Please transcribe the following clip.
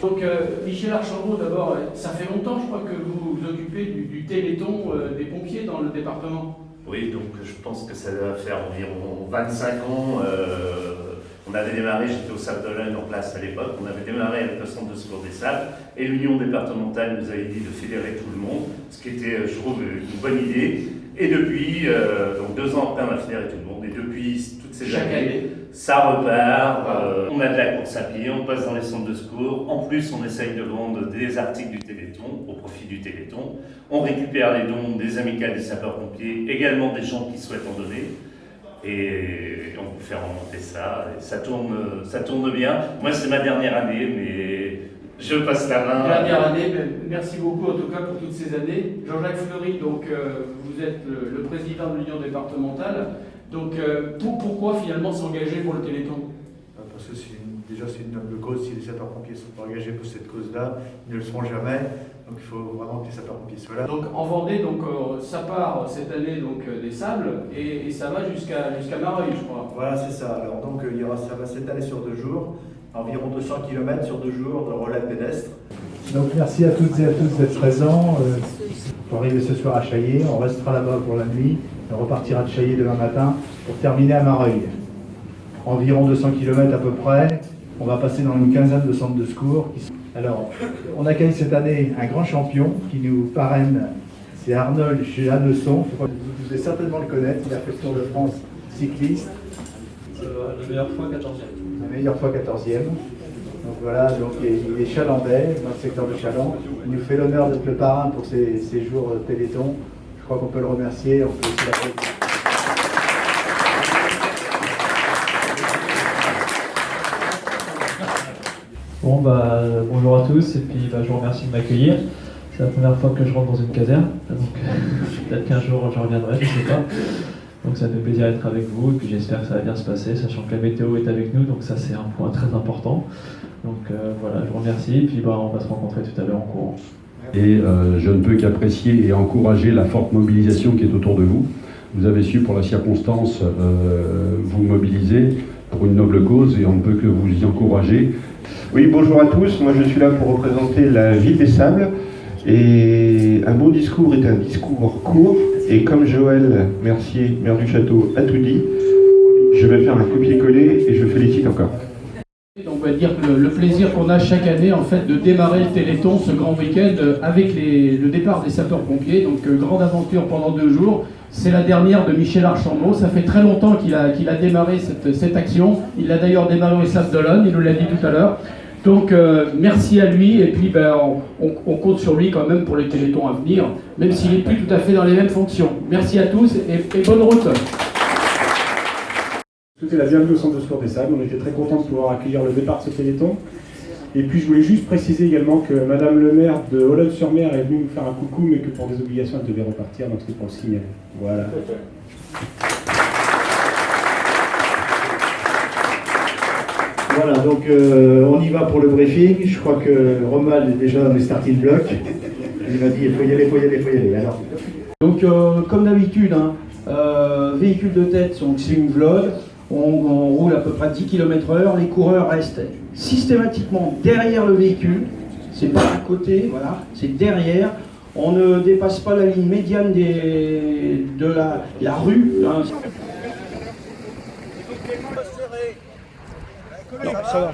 Donc Michel Archambault, d'abord, ça fait longtemps, je crois, que vous vous occupez du téléthon des pompiers dans le département. Oui, donc je pense que ça va faire environ 25 ans. On avait démarré, j'étais au Sable d'Olonne en place à l'époque, on avait démarré avec le centre de secours des Sables et l'union départementale nous avait dit de fédérer tout le monde, ce qui était, je trouve, une bonne idée. Et depuis, donc 2 ans après, on a fédéré tout le monde et depuis toutes ces années, ça repart. On a de la course à pied, on passe dans les centres de secours. En plus, on essaye de vendre des articles du Téléthon au profit du Téléthon. On récupère les dons des amicales des sapeurs-pompiers, également des gens qui souhaitent en donner. Et on peut faire remonter ça. Et ça tourne bien. Moi, c'est ma dernière année, mais je passe la main. Dernière année, merci beaucoup en tout cas pour toutes ces années. Jean-Jacques Fleury, donc vous êtes le président de l'Union départementale. Donc pourquoi finalement s'engager pour le Téléthon? Parce que déjà c'est une noble cause. Si les sapeurs-pompiers ne sont pas engagés pour cette cause-là, ils ne le seront jamais. Donc il faut vraiment que les sapeurs-pompiers soient là. Donc en Vendée, donc, ça part cette année donc, des Sables et ça va jusqu'à Mareuil, je crois. Voilà, c'est ça. Alors donc ça va s'étaler sur 2 jours, environ 200 km sur 2 jours de relais pédestre. Donc merci à toutes et à tous d'être présents. Pour arriver ce soir à Chaillé, on restera là-bas pour la nuit. On repartira de Chaillé demain matin pour terminer à Mareuil. Environ 200 km à peu près. On va passer dans une quinzaine de centres de secours. Alors, on accueille cette année un grand champion qui nous parraine. C'est Arnold Jeannesson. Vous devez certainement le connaître. Il a fait le Tour de France cycliste. La meilleure fois 14e. La meilleure fois 14e. Donc voilà, donc il est chalandais, dans le secteur de Chaland. Il nous fait l'honneur d'être le parrain pour ces jours Téléthon. Je crois qu'on peut le remercier. On peut aussi l'applaudir. Bon bonjour à tous et puis je vous remercie de m'accueillir. C'est la première fois que je rentre dans une caserne, donc peut-être qu'un jour je reviendrai, je sais pas. Donc ça me fait plaisir d'être avec vous et puis j'espère que ça va bien se passer, sachant que la météo est avec nous, donc ça c'est un point très important. Donc voilà, je vous remercie et puis on va se rencontrer tout à l'heure en courant. Et je ne peux qu'apprécier et encourager la forte mobilisation qui est autour de vous. Vous avez su pour la circonstance vous mobiliser pour une noble cause et on ne peut que vous y encourager. Oui, bonjour à tous. Moi, je suis là pour représenter la ville des Sables. Et un beau discours est un discours court. Et comme Joël Mercier, maire du château, a tout dit, je vais faire un copier-coller et je félicite encore. On va dire que le plaisir qu'on a chaque année en fait de démarrer le Téléthon, ce grand week-end, avec le départ des sapeurs-pompiers. Donc grande aventure pendant 2 jours. C'est la dernière de Michel Archambault. Ça fait très longtemps qu'il a démarré cette action. Il l'a d'ailleurs démarré au Sable d'Olonne, il nous l'a dit tout à l'heure. Donc merci à lui et puis on compte sur lui quand même pour les télétons à venir, même s'il n'est plus tout à fait dans les mêmes fonctions. Merci à tous et bonne route. C'était la bienvenue au centre de secours des Sables. On était très contents de pouvoir accueillir le départ de ce téléthon. Et puis je voulais juste préciser également que Madame le maire de Olonne-sur-Mer est venue nous faire un coucou, mais que pour des obligations elle devait repartir, donc c'est pour le signaler. Voilà. Voilà, donc on y va pour le briefing. Je crois que Romal est déjà dans les starting blocks. Il m'a dit il faut y aller, il faut y aller, il faut y aller. Alors. Donc comme d'habitude, véhicule de tête, c'est une vlog. On roule à peu près 10 km/h. Les coureurs restent systématiquement derrière le véhicule. C'est pas à côté, voilà, c'est derrière. On ne dépasse pas la ligne médiane de la rue. Hein. Non, ça va.